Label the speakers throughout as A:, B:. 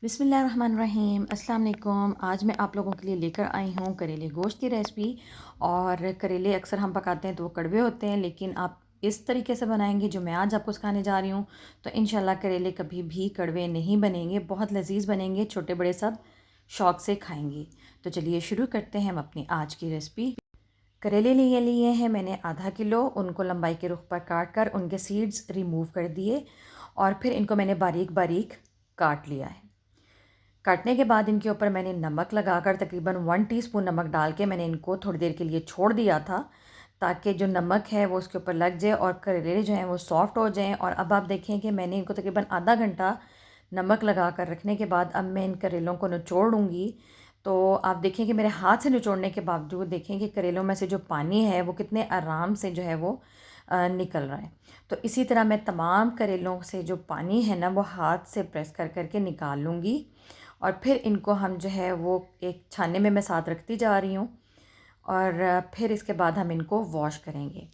A: बिस्मिल्लाहिर्रहमानिर्रहीम अस्सलाम वालेकुम। आज मैं आप लोगों के लिए लेकर आई हूँ करेले गोश्त की रेसिपी। और करेले अक्सर हम पकाते हैं तो वो कड़वे होते हैं, लेकिन आप इस तरीके से बनाएंगे जो मैं आज आपको सिखाने जा रही हूँ तो इंशाल्लाह करेले कभी भी कड़वे नहीं बनेंगे, बहुत लजीज बनेंगे, छोटे बड़े सब शौक़ से खाएंगे। तो चलिए शुरू करते हैं हम अपनी आज की रेसिपी। करेले लिए हैं मैंने आधा किलो। उनको लंबाई के रुख पर काट कर उनके सीड्स रिमूव कर दिए और फिर इनको मैंने बारीक बारीक काट लिया है। काटने के बाद इनके ऊपर मैंने नमक लगाकर तकरीबन 1 टीस्पून नमक डाल के मैंने इनको थोड़ी देर के लिए छोड़ दिया था, ताकि जो नमक है वो उसके ऊपर लग जाए और करेले जो हैं वो सॉफ़्ट हो जाएं। और अब आप देखें कि मैंने इनको तकरीबन आधा घंटा नमक लगा कर रखने के बाद अब मैं इन करेलों को निचोड़ूँगी। तो आप देखें कि मेरे हाथ से निचोड़ने के बावजूद देखें कि करेलों में से जो पानी है वो कितने आराम से जो है वो निकल रहा है। तो इसी तरह मैं तमाम करेलों से जो पानी है ना वो हाथ से प्रेस कर कर के निकाल लूँगी। और फिर इनको हम जो है वो एक छानने में मैं साथ रखती जा रही हूँ। और फिर इसके बाद हम इनको वॉश करेंगे।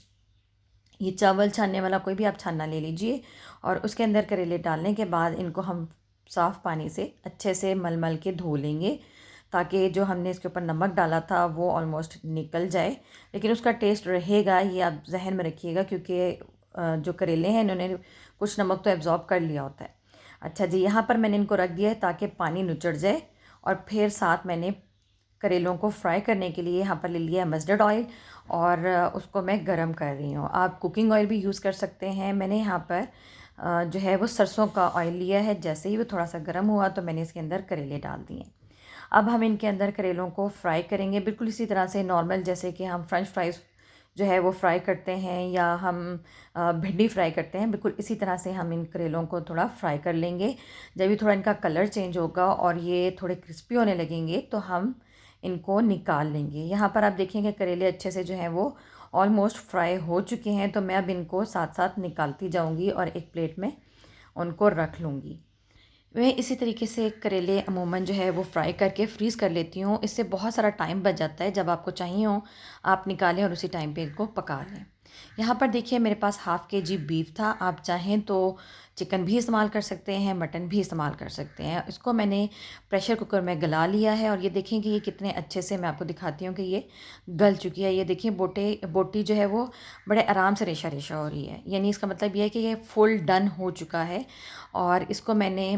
A: ये चावल छानने वाला कोई भी आप छानना ले लीजिए और उसके अंदर करेले डालने के बाद इनको हम साफ़ पानी से अच्छे से मल मल के धो लेंगे, ताकि जो हमने इसके ऊपर नमक डाला था वो ऑलमोस्ट निकल जाए। लेकिन उसका टेस्ट रहेगा, ये आप जहन में रखिएगा, क्योंकि जो करेले हैं इन्होंने कुछ नमक तो एब्ज़ॉर्ब कर लिया होता है। अच्छा जी, यहाँ पर मैंने इनको रख दिया है ताकि पानी नुचड़ जाए। और फिर साथ मैंने करेलों को फ्राई करने के लिए यहाँ पर ले लिया है मस्टर्ड ऑयल और उसको मैं गरम कर रही हूँ। आप कुकिंग ऑयल भी यूज़ कर सकते हैं। मैंने यहाँ पर जो है वो सरसों का ऑयल लिया है। जैसे ही वो थोड़ा सा गर्म हुआ तो मैंने इसके अंदर करेले डाल दिए। अब हम इनके अंदर करेलों को फ्राई करेंगे, बिल्कुल इसी तरह से नॉर्मल जैसे कि हम फ्रेंच फ्राइज़ जो है वो फ्राई करते हैं या हम भिंडी फ्राई करते हैं, बिल्कुल इसी तरह से हम इन करेलों को थोड़ा फ्राई कर लेंगे। जब भी थोड़ा इनका कलर चेंज होगा और ये थोड़े क्रिस्पी होने लगेंगे तो हम इनको निकाल लेंगे। यहाँ पर आप देखेंगे करेले अच्छे से जो हैं वो ऑलमोस्ट फ्राई हो चुके हैं। तो मैं अब इनको साथ साथ निकालती जाऊँगी और एक प्लेट में उनको रख लूँगी। मैं इसी तरीके से करेले अमूमन जो है वो फ्राई करके फ्रीज़ कर लेती हूँ। इससे बहुत सारा टाइम बच जाता है। जब आपको चाहिए हो आप निकालें और उसी टाइम पे इनको पका लें। यहाँ पर देखिए मेरे पास हाफ़ केजी बीफ था। आप चाहें तो चिकन भी इस्तेमाल कर सकते हैं, मटन भी इस्तेमाल कर सकते हैं। इसको मैंने प्रेशर कुकर में गला लिया है और ये देखें कि ये कितने अच्छे से, मैं आपको दिखाती हूँ कि ये गल चुकी है। ये देखिए बोटी जो है वो बड़े आराम से रेशा रेशा हो रही है, यानी इसका मतलब ये है कि ये फुल डन हो चुका है। और इसको मैंने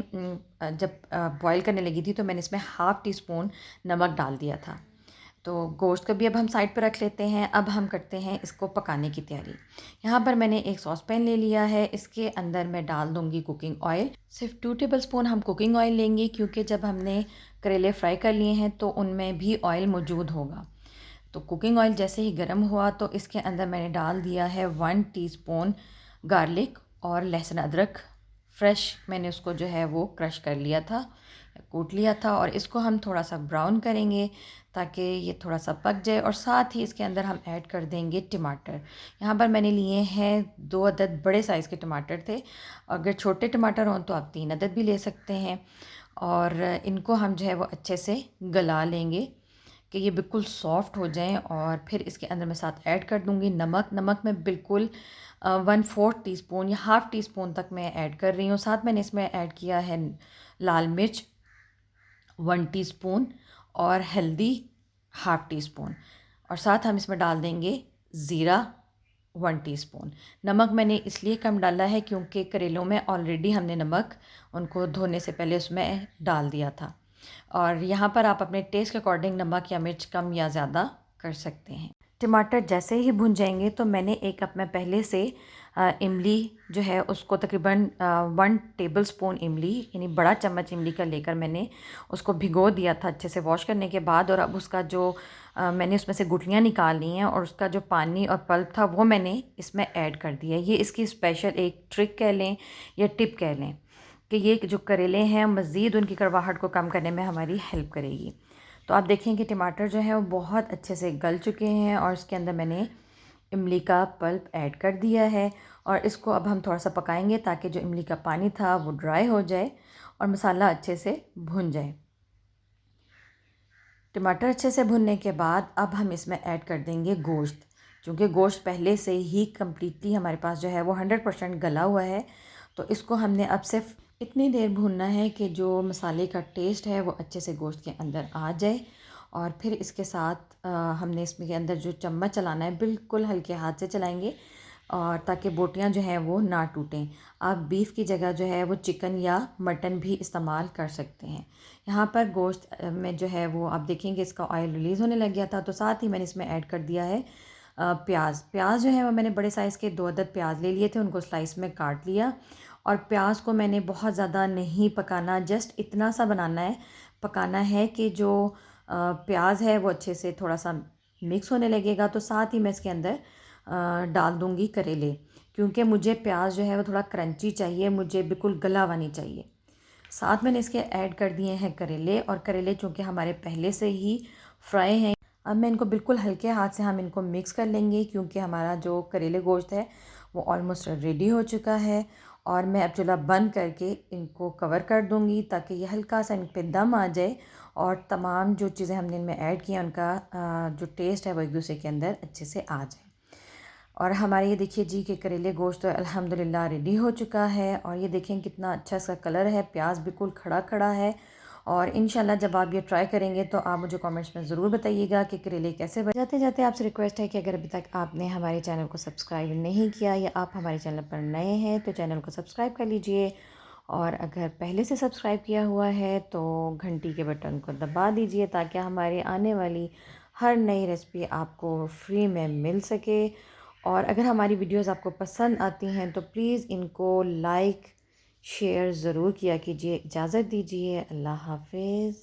A: जब बॉईल करने लगी थी तो मैंने इसमें हाफ़ टी स्पून नमक डाल दिया था। तो गोश्त को भी अब हम साइड पर रख लेते हैं। अब हम करते हैं इसको पकाने की तैयारी। यहाँ पर मैंने एक सॉस पैन ले लिया है। इसके अंदर मैं डाल दूँगी कुकिंग ऑयल। सिर्फ 2 टेबलस्पून हम कुकिंग ऑयल लेंगे, क्योंकि जब हमने करेले फ्राई कर लिए हैं तो उनमें भी ऑयल मौजूद होगा। तो कुकिंग ऑयल जैसे ही गर्म हुआ तो इसके अंदर मैंने डाल दिया है 1 टीस्पून गार्लिक और लहसुन अदरक फ्रेश। मैंने उसको जो है वो क्रश कर लिया था, कूट लिया था। और इसको हम थोड़ा सा ब्राउन करेंगे ताकि ये थोड़ा सा पक जाए। और साथ ही इसके अंदर हम ऐड कर देंगे टमाटर। यहाँ पर मैंने लिए हैं 2 अदद बड़े साइज़ के टमाटर थे। अगर छोटे टमाटर हों तो आप 3 अदद भी ले सकते हैं। और इनको हम जो है वो अच्छे से गला लेंगे कि ये बिल्कुल सॉफ्ट हो जाएं। और फिर इसके अंदर मैं साथ ऐड कर दूंगी नमक। नमक मैं बिल्कुल 1/4 टीस्पून या हाफ़ टी स्पून तक मैं ऐड कर रही हूँ। साथ मैंने इसमें ऐड किया है लाल मिर्च 1 टीस्पून और हल्दी हाफ़ टी स्पून। और साथ हम इसमें डाल देंगे ज़ीरा 1 टीस्पून। नमक मैंने इसलिए कम डाला है क्योंकि करेलों में ऑलरेडी हमने नमक उनको धोने से पहले उसमें डाल दिया था। और यहाँ पर आप अपने टेस्ट के अकॉर्डिंग नमक या मिर्च कम या ज़्यादा कर सकते हैं। टमाटर जैसे ही भुन जाएंगे तो मैंने एक कप में पहले से इमली जो है उसको तकरीबन 1 टेबलस्पून इमली, यानी बड़ा चम्मच इमली का लेकर मैंने उसको भिगो दिया था अच्छे से वॉश करने के बाद। और अब उसका जो मैंने उसमें से गुठलियाँ निकाल ली हैं और उसका जो पानी और पल्प था वो मैंने इसमें ऐड कर दिया। ये इसकी स्पेशल एक ट्रिक कह लें या टिप कह लें कि ये जो करेले हैं मज़ीद उनकी कड़वाहट को कम करने में हमारी हेल्प करेगी। तो आप देखें कि टमाटर जो है वो बहुत अच्छे से गल चुके हैं और इसके अंदर मैंने इमली का पल्प ऐड कर दिया है। और इसको अब हम थोड़ा सा पकाएंगे ताकि जो इमली का पानी था वो ड्राई हो जाए और मसाला अच्छे से भुन जाए। टमाटर अच्छे से भुनने के बाद अब हम इसमें ऐड कर देंगे गोश्त। क्योंकि गोश्त पहले से ही कम्प्लीटली हमारे पास जो है वो 100% गला हुआ है, तो इसको हमने अब सिर्फ इतनी देर भूनना है कि जो मसाले का टेस्ट है वो अच्छे से गोश्त के अंदर आ जाए। और फिर इसके साथ हमने इसमें के अंदर जो चम्मच चलाना है बिल्कुल हल्के हाथ से चलाएंगे, और ताकि बोटियां जो हैं वो ना टूटें। आप बीफ की जगह जो है वो चिकन या मटन भी इस्तेमाल कर सकते हैं। यहाँ पर गोश्त में जो है वो आप देखेंगे इसका ऑयल रिलीज़ होने लग गया था, तो साथ ही मैंने इसमें ऐड कर दिया है प्याज। प्याज जो है वो मैंने बड़े साइज़ के 2 अदद प्याज ले लिए थे, उनको स्लाइस में काट लिया। और प्याज को मैंने बहुत ज़्यादा नहीं पकाना, जस्ट इतना सा बनाना है, पकाना है कि जो प्याज है वो अच्छे से थोड़ा सा मिक्स होने लगेगा। तो साथ ही मैं इसके अंदर डाल दूँगी करेले, क्योंकि मुझे प्याज जो है वो थोड़ा क्रंची चाहिए, मुझे बिल्कुल गला हुआ नहीं चाहिए। साथ मैंने इसके ऐड कर दिए हैं करेले, और करेले चूँकि हमारे पहले से ही फ्राई हैं, अब मैं इनको बिल्कुल हल्के हाथ से हम इनको मिक्स कर लेंगे, क्योंकि हमारा जो करेले गोश्त है वो ऑलमोस्ट रेडी हो चुका है। और मैं अब चूल्हा बंद करके इनको कवर कर दूँगी ताकि ये हल्का सा इन पे दम आ जाए, और तमाम जो चीज़ें हमने इनमें ऐड की हैं उनका जो टेस्ट है वो एक दूसरे के अंदर अच्छे से आ जाए। और हमारे ये देखिए जी कि करेले गोश्त तो अल्हम्दुलिल्लाह रेडी हो चुका है। और ये देखें कितना अच्छा इसका कलर है, प्याज बिल्कुल खड़ा खड़ा है। और इंशाल्लाह जब आप ये ट्राई करेंगे तो आप मुझे कमेंट्स में ज़रूर बताइएगा कि करेले कैसे बने। जाते जाते आपसे रिक्वेस्ट है कि अगर अभी तक आपने हमारे चैनल को सब्सक्राइब नहीं किया या आप हमारे चैनल पर नए हैं तो चैनल को सब्सक्राइब कर लीजिए, और अगर पहले से सब्सक्राइब किया हुआ है तो घंटी के बटन को दबा दीजिए ताकि हमारी आने वाली हर नई रेसिपी आपको फ्री में मिल सके। और अगर हमारी वीडियोस आपको पसंद आती हैं तो प्लीज़ इनको लाइक शेयर ज़रूर किया कीजिए। इजाज़त दीजिए, अल्लाह हाफ़िज़।